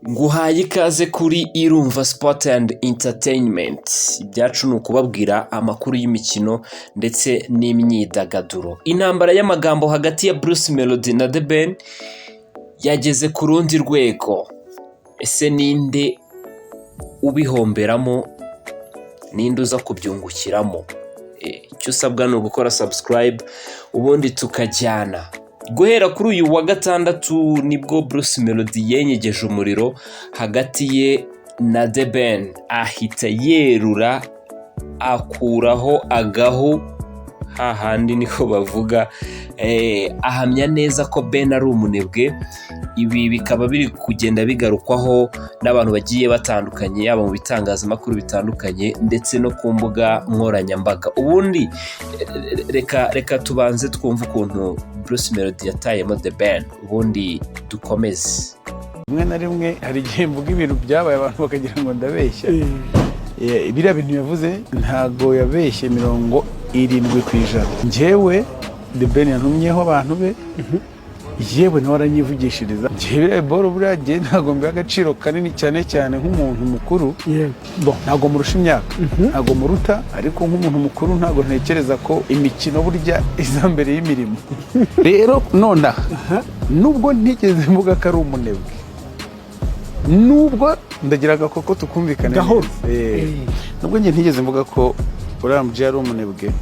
Nguhaye ikaze kuri Irumva Sport and Entertainment. Ibyacu ni ukubabwira amakuru y'imikino ndetse n'imyidagaduro. Intambara y'amagambo hagati ya Bruce Melody na The Ben yageze ku rundi rwego. Ese ninde ubihomberamo, ninde uza kubyungukiramo? Icyo usabwa ni ugukora subscribe ubundi tukajyana. Guhera kuri uyu wa gatandatu nibwo Bruce Melody yenyegeje umuriro hagati ye na The Ben, ahita yerura akuraho agahu, hahandi niko bavuga, ahamya neza ko Ben ari umunebwe. Ibi bikaba biri kugenda bigarukwaho n'abantu bagiye batandukanye, yaba mu bitangazamakuru bitandukanye ndetse no ku mbuga nkoranyambaga. Ubundi reka tubanze twumve ukuntu Bruce Melody yatayemo The Ben, ubundi dukomeze. Rimwe na rimwe hari igihe mvuga ibintu byabaye abantu bakagira ngo ndabeshya. Biriya bintu yavuze ntago yabeshye 70%. Njyewe The Ben yantumyeho abantu be, yewe nawe aranyivugishiriza. Njyewe boro buriya gihe ntago mbiha agaciro kanini cyane nk'umuntu mukuru. Ntago murusha imyaka, ntago muruta, ariko nk'umuntu mukuru ntago ntekereza ko imikino burya iza mbere y'imirimo. Rero nona nubwo ntigeze mvuga ko ari umunebwe, nubwo ndagira agakoko tukumvikane neza, nubwo njye ntigeze mvuga ko uramuje ari umunebwe,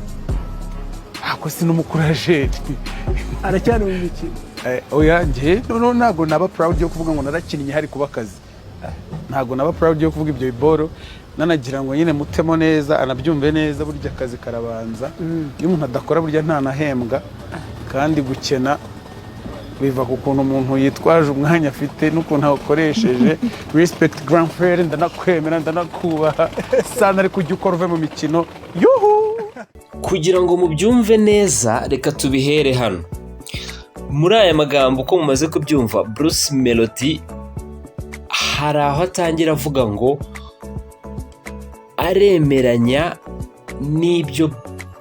ako si n'umukurajeri, aracyari mu mikino. Oya njye ntago naba proud yo kuvuga ngo narakinnye hari kuba akazi, ntago naba proud yo kuvuga ibyo biboro. Nanagira ngo nyine mutemo neza, anabyumve neza, burya akazi karabanza. Iyo umuntu adakora burya ntanahembwa, kandi gukena biva ku kuntu umuntu yitwaje umwanya afite n'ukuntu awukoresheje. Respect grand frère, ndanakwemera ndanakubaha sana, ariko ujya ukora uve mu mikino. Kugira ngo mubyumve neza, reka tubihere hano. Muri aya magambo uko mumaze kubyumva, Bruce Melody hari aho atangira avuga ngo aremeranya n'ibyo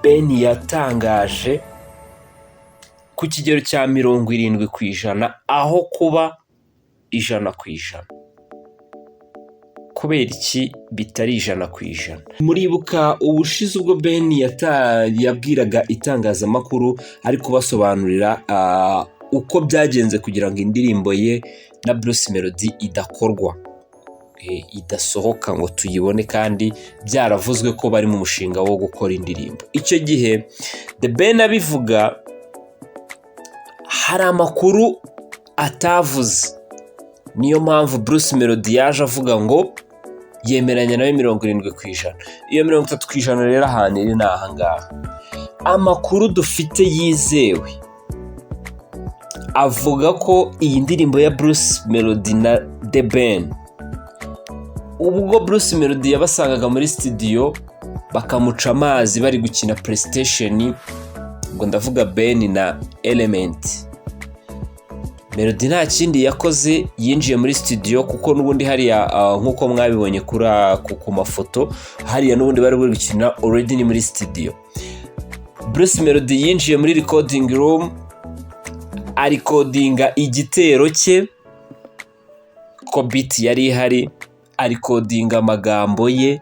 Ben yatangaje ku kigero cya 70% aho kuba 100%. Kubera iki bitari 100%? Muribuka ubushize ubwo Ben yabwiraga itangazamakuru ari kubasobanurira uko byagenze kugira ngo indirimbo ye na Bruce Melody idakorwa, idasohoka ngo tuyibone, kandi byaravuzwe ko bari mu mushinga wo gukora indirimbo. Icyo gihe The Ben abivuga hari amakuru atavuze, niyo mpamvu Bruce Melody yaje avuga ngo yemeranya nawe 70%. Iyo 30% rero ahantu iri nahangaha. Amakuru dufite yizewe avuga ko iyi ndirimbo ya Bruce Melody na The Ben, ubwo Bruce Melody yabasangaga muri studio bakamuca amazi bari gukina PlayStation, ubwo ndavuga Ben na Element, Melody nta kindi yakoze, yinjiye muri studio kuko nubundi hariya nkuko mwabibonye ku mafoto, hariya nubundi bari gukina already ni muri studio. Bruce Melody yinjiye muri recording room, arikodinga igitero cye, ko beat yari ihari, arikodinga amagambo ye,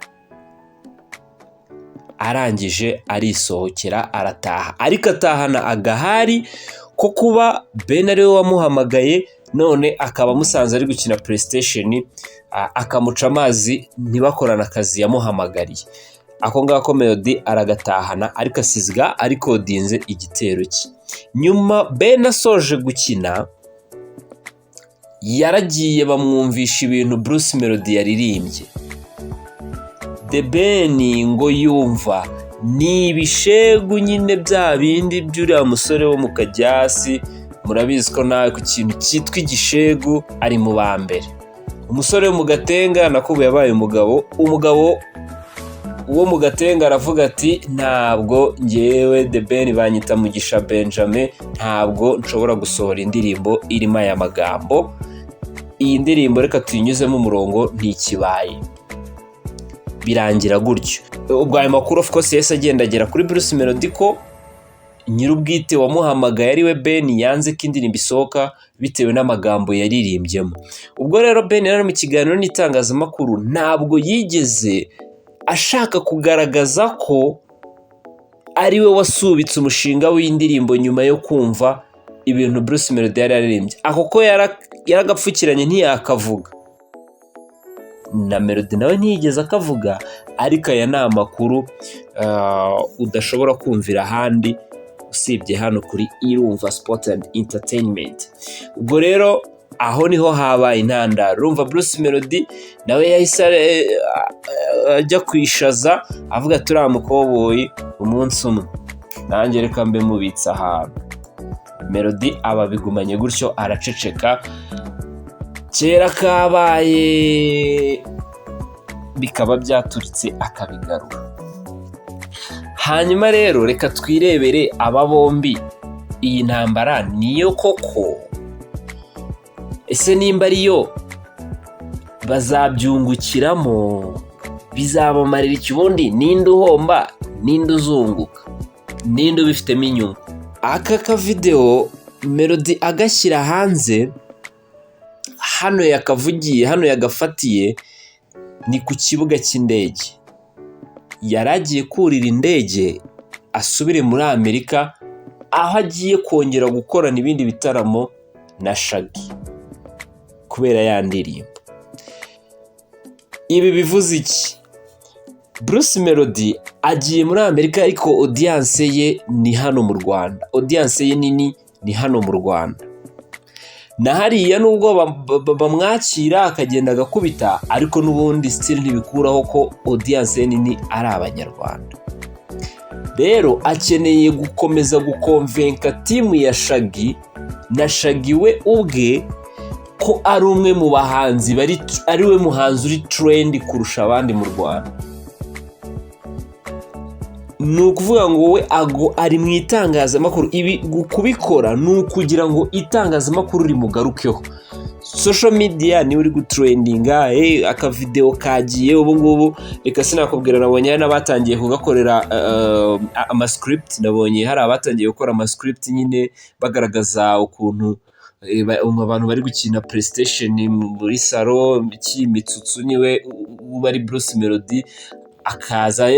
arangije arisohokera arataha. Ariko atahana agahari ko kuba Ben ariwe wamuhamagaye, none akaba musanze ari gukina PlayStation, akamuca amazi ntibakorana akazi yamuhamagariye. Ako ngako Melody aragatahana, ariko asizga arikodinze igitero cye. Nyuma Ben asoje gukina, yaragiye bamwumvisha ibintu Bruce Melody yaririmbye. The Ben ngo yumva ni ibishegu nyine bya bindi by'uriya musore wo mu Kajyasi. Murabizi ko nawe ku kintu cyitwa igishegu ari mu ba mbere. Umusore wo mu Gatenga nakubu yabaye umugabo uwo mu Gatenga aravuga ati ntabwo njyewe The Ben banyita Mugisha Benjamin, ntabwo nshobora gusohora indirimbo irimo aya magambo. Iyi ndirimbo reka tuyinyuzemo umurongo ntikibaye. Birangira gutyo. Ubwo ayo makuru of course yese agendagera kuri Bruce Melody ko nyir'ubwite wamuhamagaye ari we Ben yanze ko indirimbo isohoka bitewe n'amagambo yaririmbyemo. Ubwo rero Ben yari mu kiganiro n'itangazamakuru ntabwo yigeze ashaka kugaragaza ko ari we wasubitse umushinga w'indirimbo nyuma yo kumva ibintu Bruce Melody yari yaririmbye. Ako ko yaragapfukiranye ntiyakavuga, na Melody nawe ntiyigeze akavuga, ariko aya ni amakuru udashobora kumvira ahandi usibye hano kuri Irumva Sport and Entertainment. Ubwo rero aho niho habaye intandaro. Urumva Bruce Melody nawe yahise ajya kwishaza avuga turiya mukoboyi umunsi umwe nanjye reka mbe mubitsa ahantu. Melody aba bigumanye gutyo araceceka, kera kabaye bikaba byaturitse akabigarura. Hanyuma rero reka twirebere aba bombi, iyi ntambara niyo koko? Ese nimba ariyo bazabyungukiramo? Bizabamarira iki? Ubundi ninde uhomba, ninde uzunguka, ninde ubifitemo inyungu? Aka kavideo Melody agashyira hanze, hano yakavugiye, hano yagafatiye ni ku kibuga cy'indege. Yari agiye kurira indege asubire muri Amerika, aho agiye kongera gukorana ibindi bitaramo na Shaggy kubera ya ndirimbo. Ibi bivuze iki? Bruce Melody agiye muri Amerika ariko audience ye ni hano mu Rwanda, audience ye nini ni hano mu Rwanda. Na hariya nubwo bamwakira akagenda agakubita, ariko n'ubundi still ntibikuraho ko audience ye nini ari Abanyarwanda. Rero akeneye gukomeza gukonvenka timu ya Shaggy na Shaggy we ubwe ko ari umwe mu bahanzi ari we muhanzi uri trend kurusha abandi mu Rwanda. Ni ukuvuga ngo we ari mu itangazamakuru. Ibi kubikora ni ukugira ngo itangazamakuru rimugarukeho. Social media niwe uri gutrendinga, akavideo kagiye ubu ngubu. Reka sinakubwira, nabonye hari n'abatangiye kugakorera amascript. Nabonye hari abatangiye gukora amascript nyine bagaragaza ukuntu abantu bari gukina PlayStation muri salo, imitsutsu niwe bari Bruce Melody akaza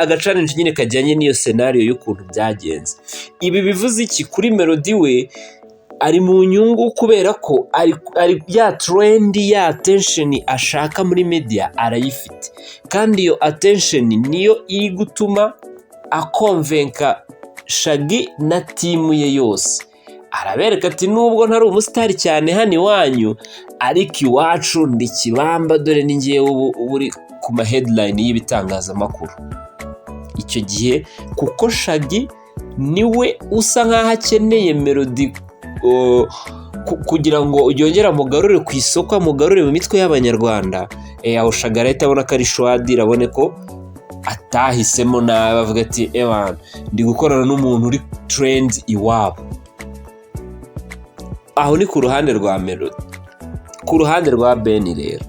agacaninje nyine kajyanye n'iyo scenario y'ukuntu byagenze. Ibi bivuze iki kuri Melody? We ari mu nyungu kubera ko ari ya trend, ya attention ashaka muri media arayifite, kandi iyo attention niyo iri gutuma akonvenka Shaggy na timu ye yose. Arabereka ati nubwo ntari umusitari cyane hano iwanyu, ariko iwacu ndi kibamba, dore ni ngewe ubu uri ku ma headline y'ibitangazamakuru icyo gihe, kuko Shaggy niwe usa nkaho akeneye Melody kugira ngo yongere amugarure ku isoko, amugarure mu mitwe y'Abanyarwanda. Aho Shaggy arahita abona ko ari shwadi, abone ko atahisemo nabi, avuga ati ndi gukorana n'umuntu uri trend iwabo. Aho ni ku ruhande rwa Melody. Ku ruhande rwa Ben rero,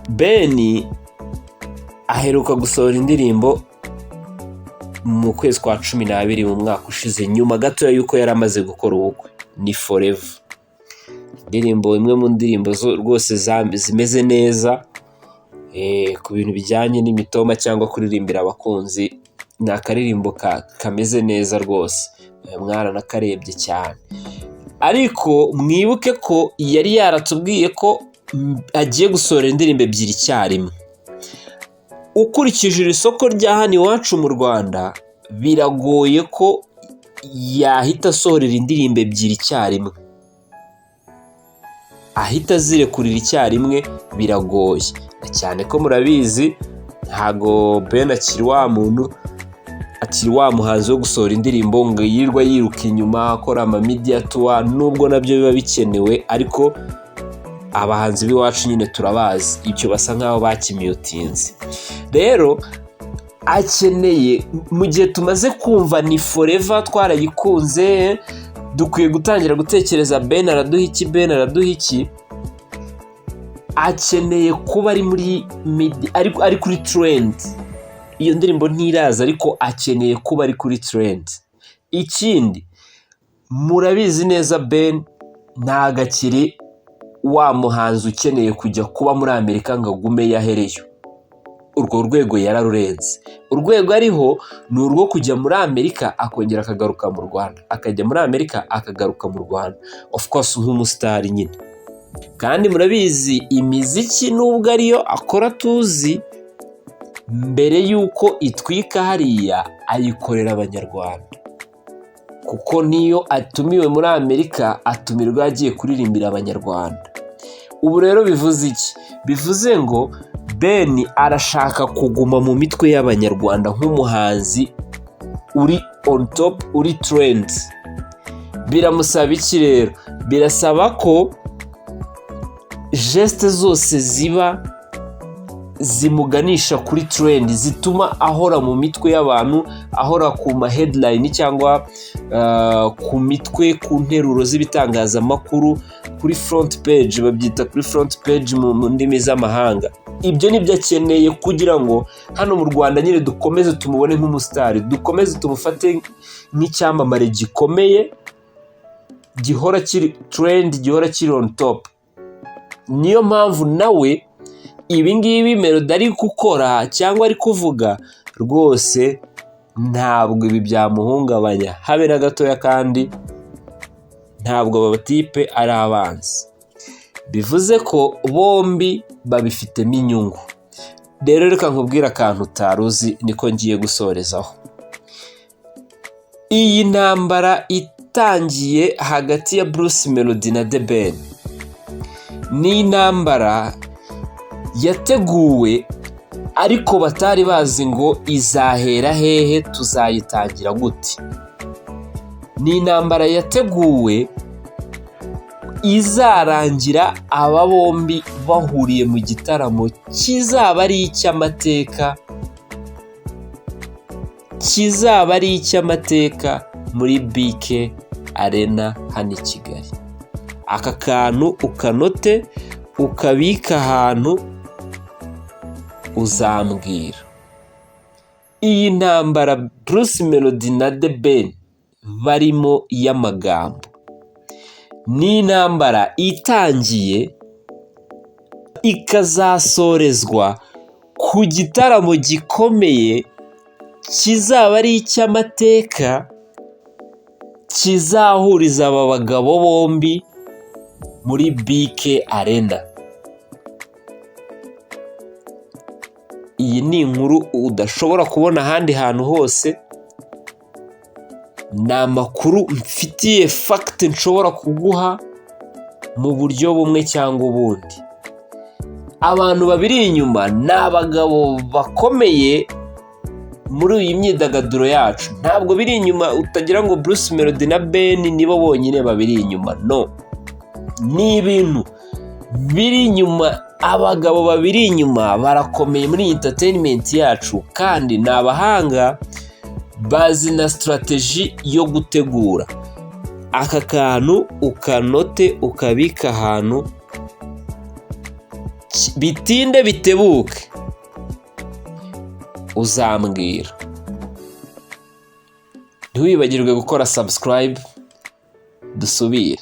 Ben aheruka gusohora indirimbo mu kwezi kwa 12 mu mwaka ushize, nyuma gato yuko yari amaze gukora ubukwe. Ni Forever, indirimbo imwe mu ndirimbo rwose zimeze neza ku bintu bijyanye n'imitoma cyangwa kuririmbira abakunzi. Ni akaririmbo kameze neza rwose, mwaranakarebye cyane. Ariko mwibuke ko yari yaratubwiye ko agiye gusohora indirimbo ebyiri icyarimwe. Ukurikije isoko rya hano iwacu mu Rwanda, biragoye ko yahita asohorera indirimbo ebyiri icyarimwe, ahita azirekurira icyarimwe, biragoye cyane ko murabizi ntago Ben akiri wa muntu, akiri wa muhanzi wo gusohora indirimbo ngo yirwa yiruka inyuma akora ama media tour, nubwo nabyo biba bikenewe, ariko abahanzi b'iwacu nyine turabazi icyo basa nkaho bakimyotinze. Rero akeneye, mu gihe tumaze kumva ni Forever twarayikunze, dukwiye gutangira gutekereza Ben araduha iki, Ben araduha iki. Akeneye kuba ari muri media, ari kuri trend, iyo ndirimbo ntiraza ariko akeneye kuba ari kuri trend. Ikindi murabizi neza Ben ntago akiri wa muhanzi ukeneye kujya kuba muri Amerika ngo agume yahereyo. Urwo rwego yararurenze. Urwego ariho ni urwo kujya muri Amerika akongera akagaruka mu Rwanda, akajya muri Amerika akagaruka mu Rwanda, of course nk'umusitari nyine. Kandi murabizi imiziki nubwo ariyo akora tuzi, mbere y'uko itwika hariya ayikorera Abanyarwanda, kuko niyo atumiwe muri Amerika atumirwa agiye kuririmbira Abanyarwanda. Ubu rero bivuze iki? Bivuze ngo Ben arashaka kuguma mu mitwe y'Abanyarwanda nk'umuhanzi uri on top, uri trend. Biramusaba iki rero? Birasaba ko geste zose ziba zimuganisha kuri trend, zituma ahora mu mitwe y'abantu, ahora ku ma headline cyangwa ku mitwe, ku nteruro z'ibitangazamakuru, kuri front page, babyita kuri front page mu ndimi z'amahanga. Ibyo nibyo akeneye kugira ngo hano mu Rwanda nyine dukomeze tumubone nk'umusitari, dukomeze tumufate nk'icyamamare gikomeye, gihora kiri trend, gihora kiri on top. Niyo mpamvu nawe ibi ngibi Melody ari gukora cyangwa ari kuvuga rwose ntabwo ibi byamuhungabanya habe na gatoya, kandi ntabwo aba batipe ari abanzi. Bivuze ko bombi babifitemo inyungu. Rero reka nkubwire akantu utaruzi, niko ngiye gusorezaho. Iyi ntambara itangiye hagati ya Bruce Melody na The Ben ni intambara yateguwe ariko batari bazi ngo izahera hehe, tuzayitangira gute. Ni intambara yateguwe izarangira aba bombi bahuriye mu gitaramo kizaba ari icy'amateka, muri BK Arena hano i Kigali. Aka kantu ukanote, ukabika ahantu, uzambwira. Iyi ntambara Bruce Melody na The Ben barimo y'amagambo ni intambara itangiye ikazasorezwa ku gitaramo gikomeye kizaba ari icy'amateka, kizahuriza aba bagabo bombi muri BK Arena. Iyi ni inkuru udashobora kubona ahandi hantu hose, ni amakuru mfitiye fact nshobora kuguha mu buryo bumwe cyangwa ubundi. Abantu babiri inyuma ni abagabo bakomeye muri iyi myidagaduro yacu. Ntabwo biri inyuma utagira ngo Bruce Melody na Ben nibo bonyine babiri inyuma, no. Ni ibintu biri inyuma, abagabo babiri inyuma barakomeye muri entertainment yacu, kandi ni abahanga, bazi na strategy yo gutegura. Aka kantu ukanote, ukabika ahantu, bitinde bitebuke uzambwira. Ntiwibagirwe gukora subscribe. Dusubire.